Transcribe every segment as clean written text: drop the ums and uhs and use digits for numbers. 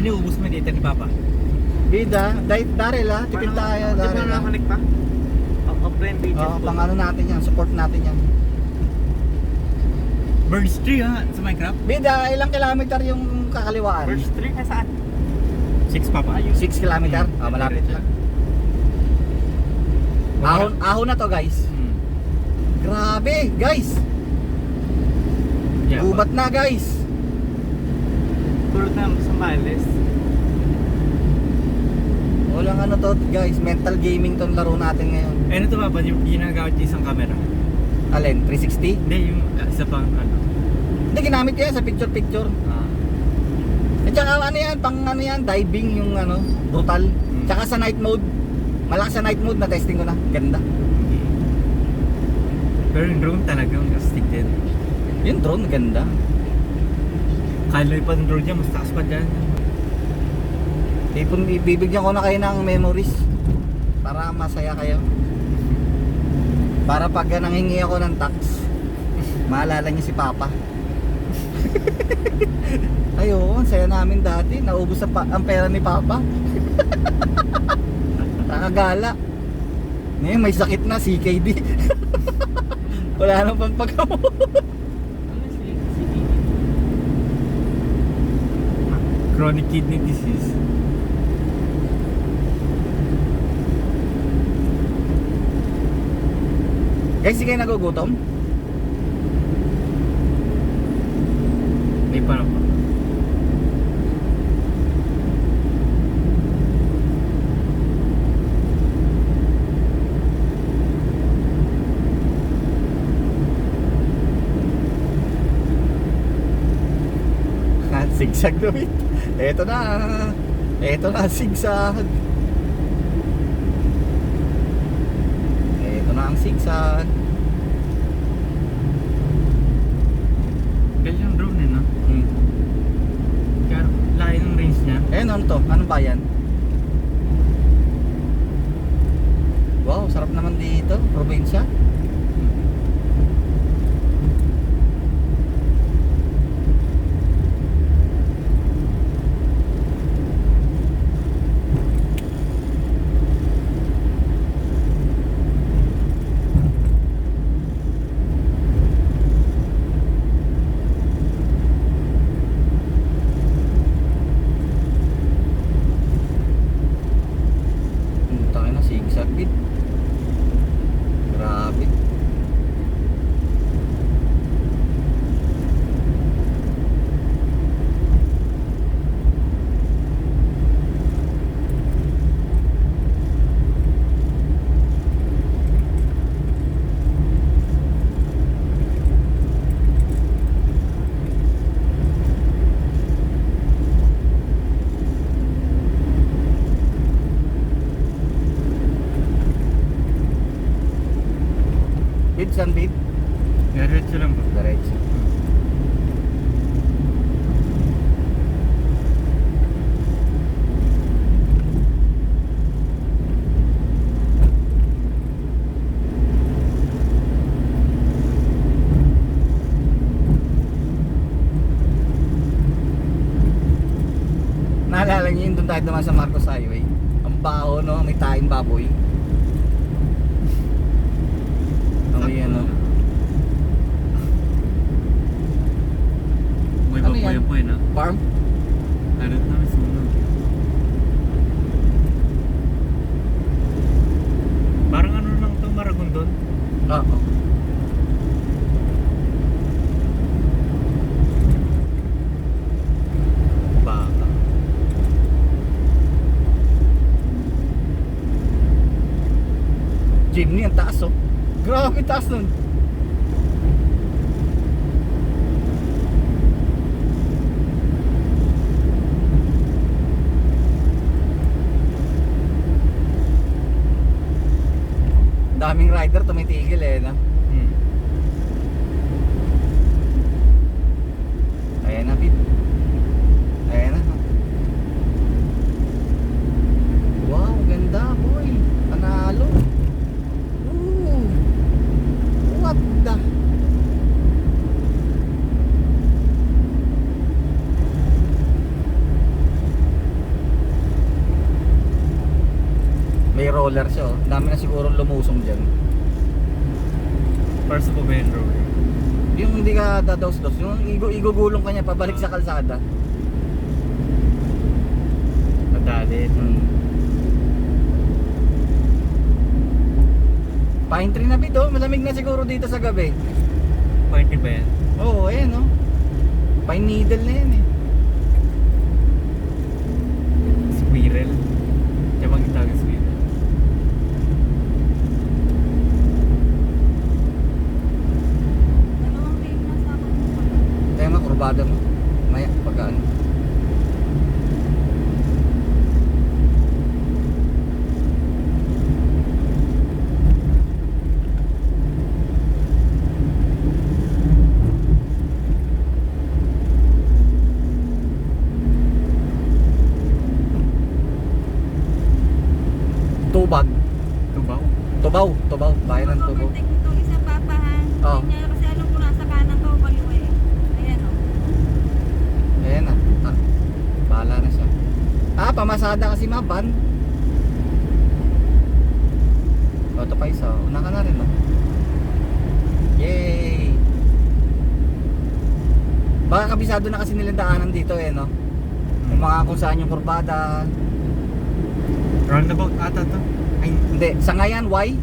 Ernie, ubus mo dito ni Papa. Bida, Daryl ha, tipid tayo, Di ba Daryl ha. nakanik pa? Pang video. Oo, pang ano natin yan, support natin yan. Birds 3 ha, sa Minecraft. Bida, ilang kilometer yung kakaliwaan? Birds 3 na saan? 6 Papa. 6 kilometer? Malapit lang. Ahon na to guys. Grabe guys. Yeah, Gubat na guys. tulad na sa miles. Walang ano to guys, mental gaming tong laro natin ngayon. Ano to Papa, yung ginagamit yung isang camera? Alin, 360? Hindi, yung isa pang ano. Hindi, ginamit yan sa picture. At saka ano yan, pang ano yan, diving yung ano, brutal. Tsaka sa night mode. Malakas sa night mode, na testing ko na, ganda. Pero yung drone talagang astig din. Yung drone, ganda. Kaloy pa ng drone dyan, mas taas pa dyan. Ibibigyan ko na kayo ng memories para masaya kayo. Para pag nanghingi ako ng tax, maalala niyo si Papa. Ayo, ang saya namin dati, naubos ang pera ni Papa. Nakagala. Ngayon may sakit na, CKD. Wala nang pang pagkamot. Chronic kidney disease. Guys, hindi kayo nagugutom? May parang pa. Sigsag na wait. Eto na. Eto na, sigsag. Eto na ang sigsag. Ganyan yung drone eh, no? Kaya layo ng range niya. Ano to? Anong bayan? Wow, sarap naman dito. Probinsya. Sigsag. Grabe. Saan bit? Diretso lang po. Diretso. Naalala niyo yun, doon tayo naman sa Marcos Highway. Ang baho, no? May tayong baboy. Ano? May Ano baboy yan? po eh, no? Farm? Ano na, may sunog. Parang ano lang ito, Maragondon. Oo. Baka. Jeepney, ang taas oh. Grabe taas nun. Daming rider tumitigil eh, no? Ayan na, Pete. Ayan na. Wow, ganda boy. Panalo. Ooh. What the? roller siya oh. Dami na siguro lumusong dyan. Para sa Pumendro. Yung hindi ka dados-dos, yung igugulong ka niya pabalik sa kalsada. Madali. Pine tree na bit oh, malamig na siguro dito sa gabi. Pointy ba yan? Oo, ayan oh. Pine needle na yan eh. Squirrel. Diyan magtawag yung squirrel. Dalawang lane na sa akin mo pala. Kaya makurbada mo. Maya, pagkaan. Tubag. Tubaw. Tubaw. Bayan ng Tubaw. Mag-overtake mo itong isa papa ha. Oo. Hindi niya kasi alam ko nasa kanan to kaliwa eh. Ayan o. Ayan na. Ah, bahala na siya. Ah, pamasada kasi maban. Auto pa isa. Una ka na rin, no? Yay! Baka kabisado na kasi nilang daanan dito eh, no? Yung mga kung saan yung kurbada. Roundabout ata to. Ay, Hindi, sa ngayon, why?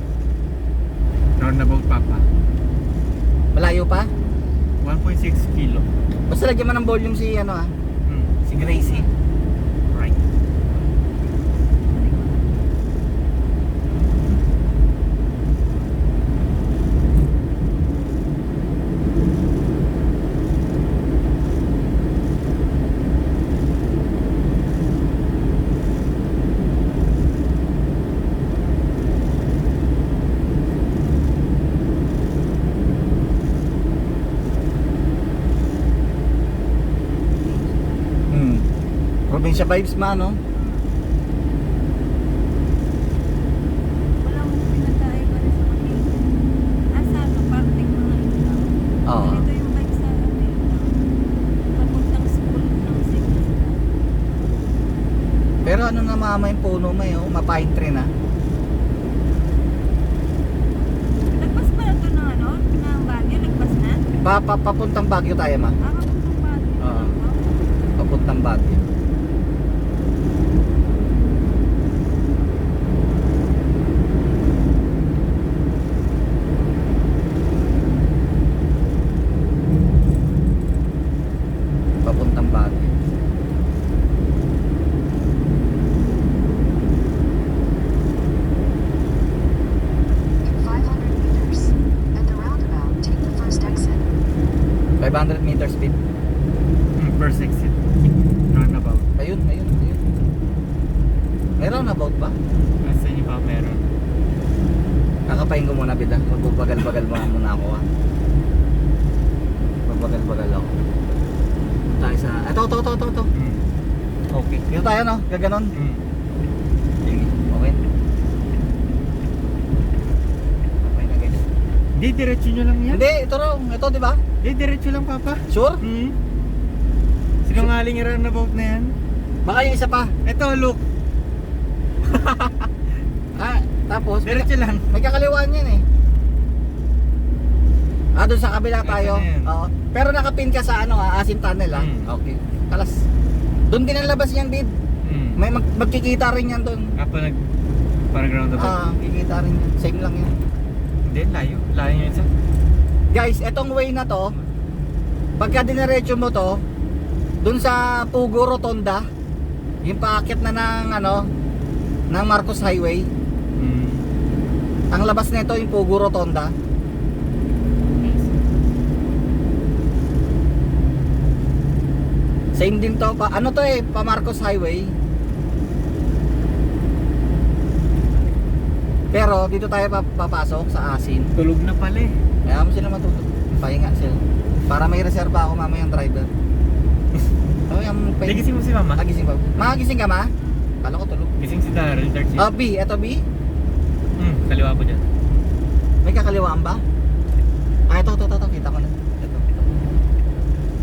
roundabout papa. Malayo pa? 1.6 kilo. Basta lagyan mo ng volume si, ano ah, si Gracie. Right. Probinsya vibes ma, no? Walang pinagdaan ko rin sa Manila. Asa ano, parting mga ito. Oo. Ito yung bike sa Manila. Papuntang school ng Sigma. Pero ano na mama yung puno may, oh, ma-pine tree na. Nagpas pa na ito ng ano? Ng Baguio? Nagpas na? Papuntang Baguio tayo ma. Papuntang Baguio. Oo. Papuntang Baguio. Papuntang Baguio. In 500 meters, at the roundabout, take the first exit. 500 meters speed. First exit. Roundabout. Ayun. Meron na about ba? Nasa inyo pa meron. Kakapain ko muna bida. Magbabagal-bagal muna ako ah. Magbabagal-bagal ako. Tayo sa... Ito. Okay. Dito tayo no? Gaganon. Sige. Okay. Okay na guys. Di, diretso nyo lang yan. Hindi, ito raw. Ito di ba? Di, diretso lang papa. Sure? Sinungaling yung roundabout na yan. Baka yung isa pa. Ito, look. Ah, tapos Diretso lang. may kakaliwaan yan eh. Ah, doon sa kabila Ito tayo. na yan. Oo. Pero nakapin ka sa ano ah, Asim Tunnel ah. Okay. Kalas. Doon din ang labas niyang bid. May magkikita rin yan doon. Apa parang roundabout. Ah, kikita rin yan. Same lang yan. Hindi, layo. Layo yun sa... Guys, etong way na to, pagka diniretso mo to, doon sa Pugo Rotonda, yung paakyat na ng ano, ng Marcos Highway, ang labas nito yung Pugo Rotonda. Same din to, pa, ano to eh, pa Marcos Highway. Pero dito tayo papasok sa Asin. Tulog na pala eh. Kaya mo sila matutog. Pahinga sila. Para may reserba ako mamayang driver. Oh, yung Nagising mo si mama? Magising ba? Magising ka ma? Kala ko tulog. Gising si Daryl, Darcy. Oh, B, eto B. Kaliwa po dyan. May kakaliwaan ba? Ah, ito. Kita ko na. Ito.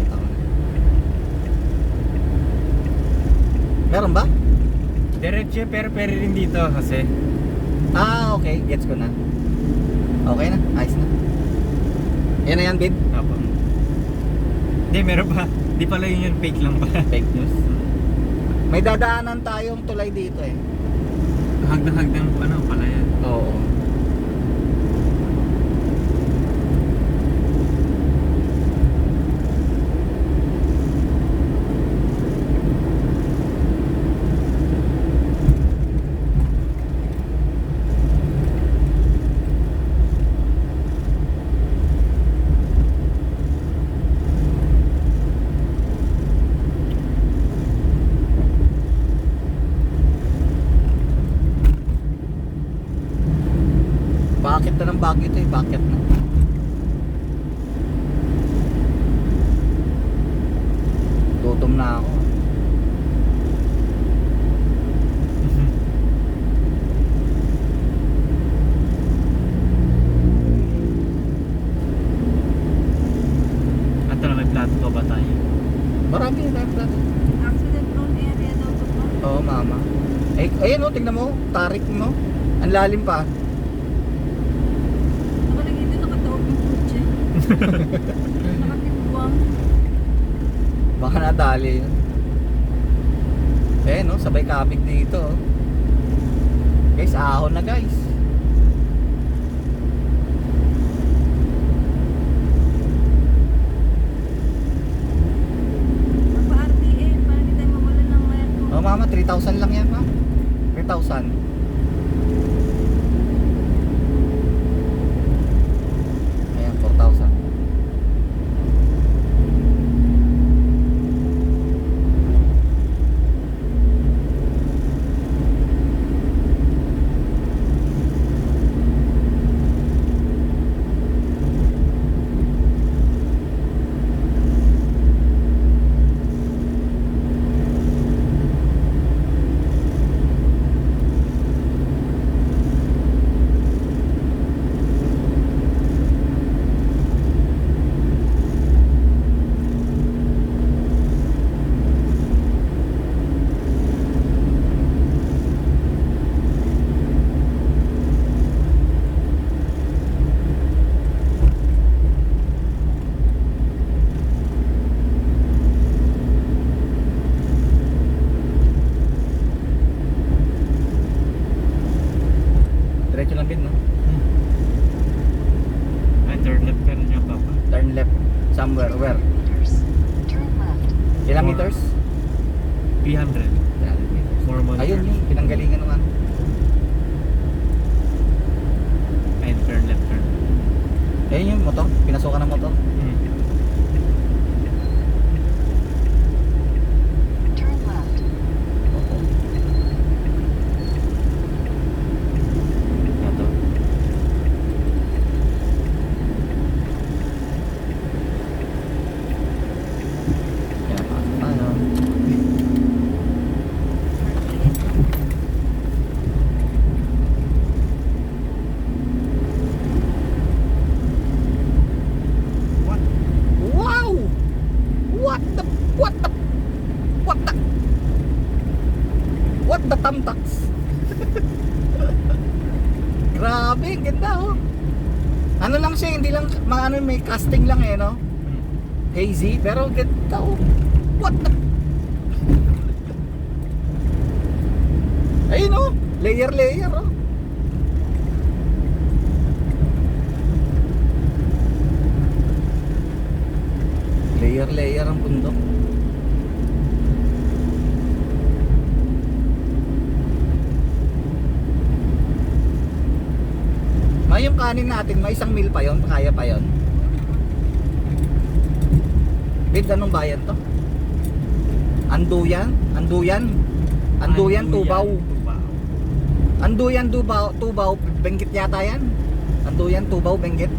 Kita ko na. Meron ba? Diretso pero rin dito kasi Okay. Gets ko na. Okay na. Ayos na. Yan na yan, Bid. Apo. Hindi, meron pa. Di pala yun, fake lang pala. Fake news. May dadaanan tayong tulay dito eh. Hagdang ano pala yan. Oo. Bakit na ng bagyo ito eh? Bakit na? Gutom na ako. At may plato pa ba tayo? Marami na tayo plato. Accident prone area daw to po. Oo, mama. Eh, ayun o, tingnan mo. Tarik mo. Ang lalim pa. Ako lang dito nakataob yung kutse. Nakatibuang. Baka nadali yun. Eh, no? Sabay kabig dito. Oh. Guys, ahon na guys. Magpa-RTA para hindi tayo mawalan ng mayat. Oh, mama, 3,000 lang yan, ma. 3,000. Ayan, 4,000. Diretso lang din, no? Ay, turn left ka rin niya, Papa. Turn left. Somewhere. Where? Meters. Turn left. Ilang Four. meters? 300. 300 meters. More money. Ayun yun, pinanggalingan naman. Ay, turn left, turn. Ayun yung motor, pinasukan ng motor. Turn left. Oo. Ito. Kaya pasok tayo. What? Wow! What the tamtaks? Grabe, ang ganda oh. Ano lang siya, hindi lang ano, may casting lang eh, no? Hazy, pero ganda oh. What the ayun oh, layer oh. Layer ang bundok. Yung kanin natin, may 1 meal pa yon, kaya pa yon. Bid, anong bayan to? Anduyan, Tubaw. Anduyan, Tubaw, Benguet yata yan. Anduyan, Tubaw, Benguet.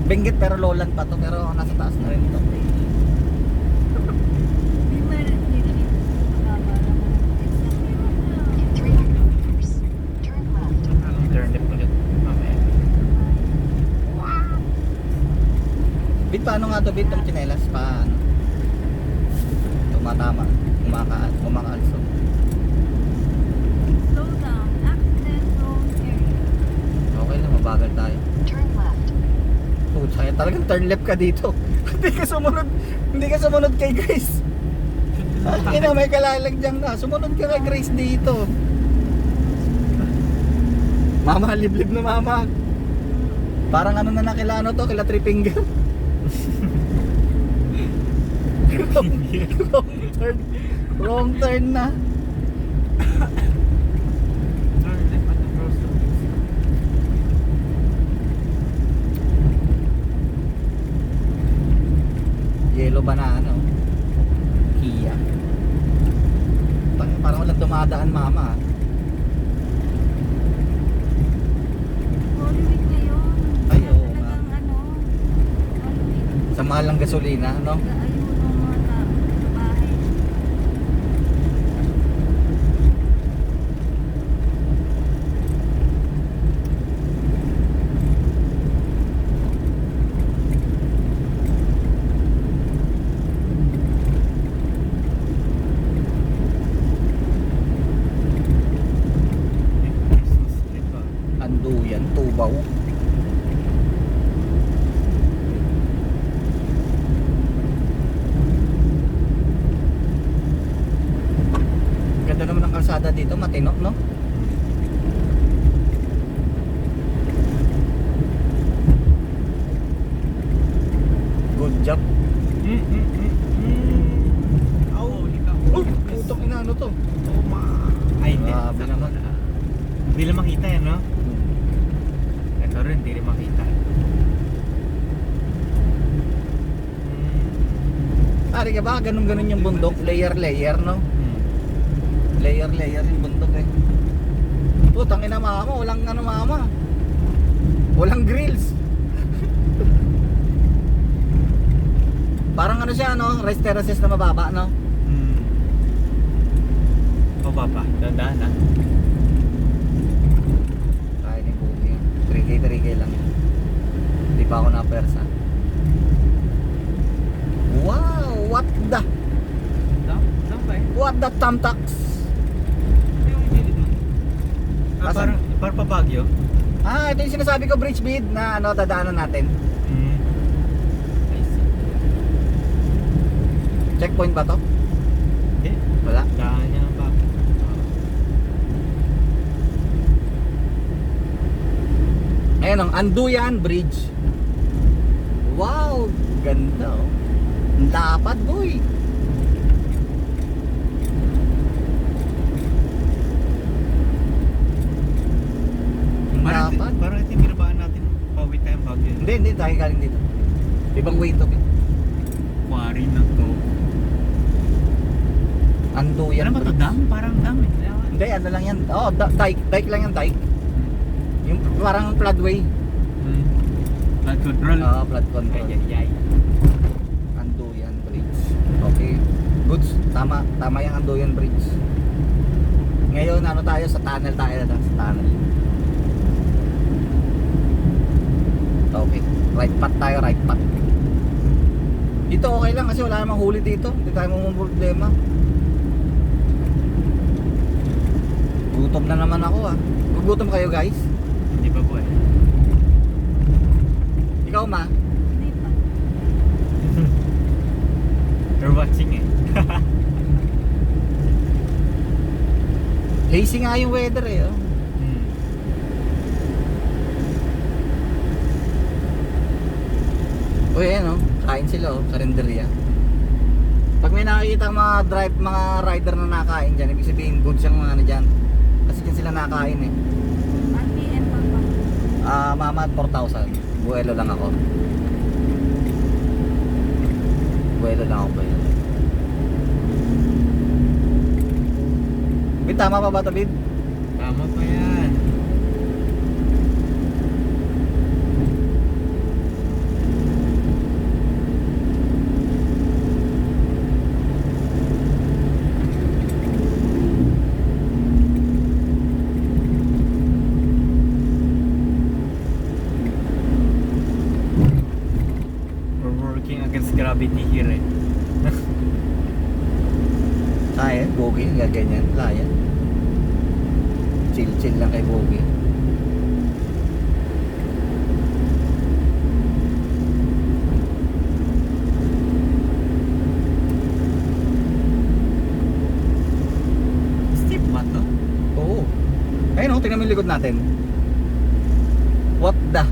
Benguet pero lowland pa to, pero nasa taas na rin ito. May meron dito dito. Mababa naman. In 300 meters. Turn left. Turn left ulit. Mamaya. Bid, paano nga to, Bid, tong tsinelas? Paano? Tumatama, kumakaalso. Slow down. mabagal tayo. Turn left. Oh, kaya talagang turn left ka dito. Hindi ka sumunod kay Grace. Ay, na, may kalalagyan na. Sumunod ka kay Grace dito. Mama, liblib na mama. Parang ano na kila ano to, kila three finger. wrong turn. Wrong turn na. Turn left at the crossroads. Yellow banana. Oh. Kia. Parang walang dumadaan mama. Holy Week ngayon. Ay, oo nga. Talagang ano, Holy Week. Sa mahal ng gasolina, no? Ayun ang mga bahay. Christmas tree pa. Anduyan, Tubaw. Ganda naman ng kalsada dito, matino, no? Good job. Oh, ikaw. Oh, putong ina, ano to? Ay, hindi. Grabe Sakto naman. na. Hindi lang makita yan, no? Ito rin, hindi rin makita. Pare ka ba, ganun-ganun yung bundok, layer-layer, no? Layer-layer yung bundok eh. Putang ina mama, walang ano mama. Walang grills. Parang ano siya, no? Rice terraces na mababa, no? Pababa, dandaan na. Kaya ni Bugi yan. 3K lang yan. Hindi pa ako na-persa. Wow! What the? Saan ba eh? What the tamtax? Ito yung gilid mo. Asan? Parang pa Baguio. Ah, ito yung sinasabi ko, bridge bid na ano, dadaanan natin. I see. Checkpoint ba to? Hindi. Wala. Daan niya ng Baguio. Ayan ang Anduyan Bridge. Wow! Ganda oh. Dapat boy. Dapat. Parang ito yung binabaan natin. Pauwi tayong Baguio. Hindi, tayo galing dito. Ibang way to. Quarry na to. Anduyan Ano ba to? Bridge. Dam? Parang dam eh. Hindi, ano lang yan. Oh, dike lang yan, dike. Yung parang floodway. Flood control. Oo, flood control. Ay. Anduyan Bridge. Okay. Goods. Tama yung Anduyan Bridge. Ngayon, ano tayo? Sa tunnel tayo na. Sa tunnel. Okay. Right path tayo, right path. Dito okay lang kasi wala namang huli dito. Hindi tayo problema. Gutom na naman ako ah. Gugutom kayo guys? Hindi pa po eh. Ikaw ma? Hindi pa. You're watching eh. Hazy nga yung weather eh. Oh. Uy, ayan oh. Kain sila oh. Karinderya. Pag may nakikita ang mga rider na nakain dyan, ibig sabihin good siyang mga ano dyan. Kasi dyan sila nakain eh. RPM pa ba? Mama at 4,000. Buwelo lang ako. Buwelo lang ako. Bid, tama pa ba ito, Bid? Tama pa yan. We're working against gravity here eh. Kaya, Bogi, gaganyan, laya. Chill lang kay Bogi. tingnan mo yung likod natin. What the?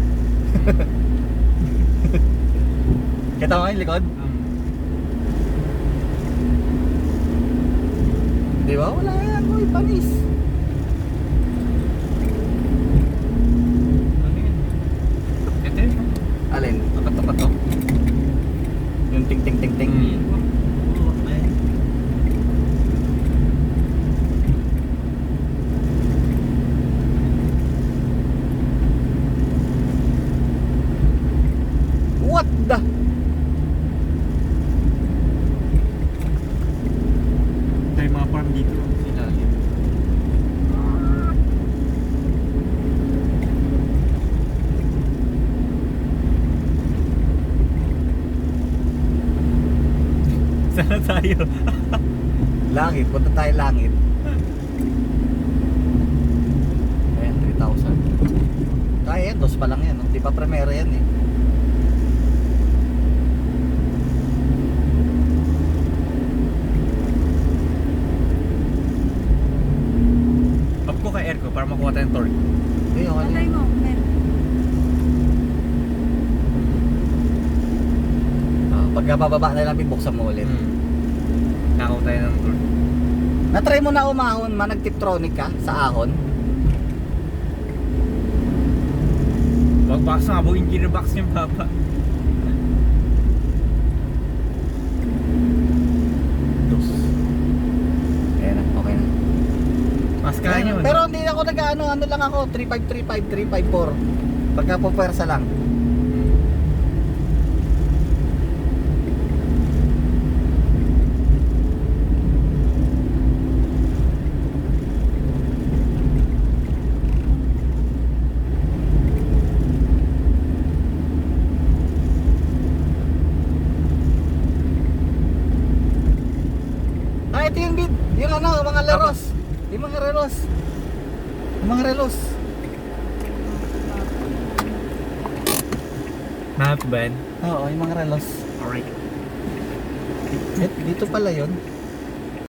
Kita mo yung likod? Di ba? Wala yan. Uy, panis. Ano yun? Ito yun. Alin? Tapat-tapat to. Yung ting ting ting ting. Oo, ayun. What the? Ito yung mga farm dito. Ilalim. Sana tayo. Langit. Punta tayo langit. Ayan, 3,000. Kaya yan. 2 pa lang yan. No? Di pa primera yan eh. Up ko kay air ko para makuha tayong torque. Okay, okay. Patay mo, Mer. Pagka bababa na lang, buksan mo ulit. Nakakuha tayo ng torque. Na-try mo na umahon, nag-tiptronic ka sa ahon? Wag box nga, buong gearbox yung papa. Dos. Ayan na, okay na. Mas kaya nyo. Pero hindi ako nag-ano, ano lang ako, 3535, 354. Pagka po pwersa lang. Ito yung bid, yung ano, mga leros. Yung mga relos. Yung mga relos. Map ba yan? Oo, yung mga relos. Alright. Dito pala yun.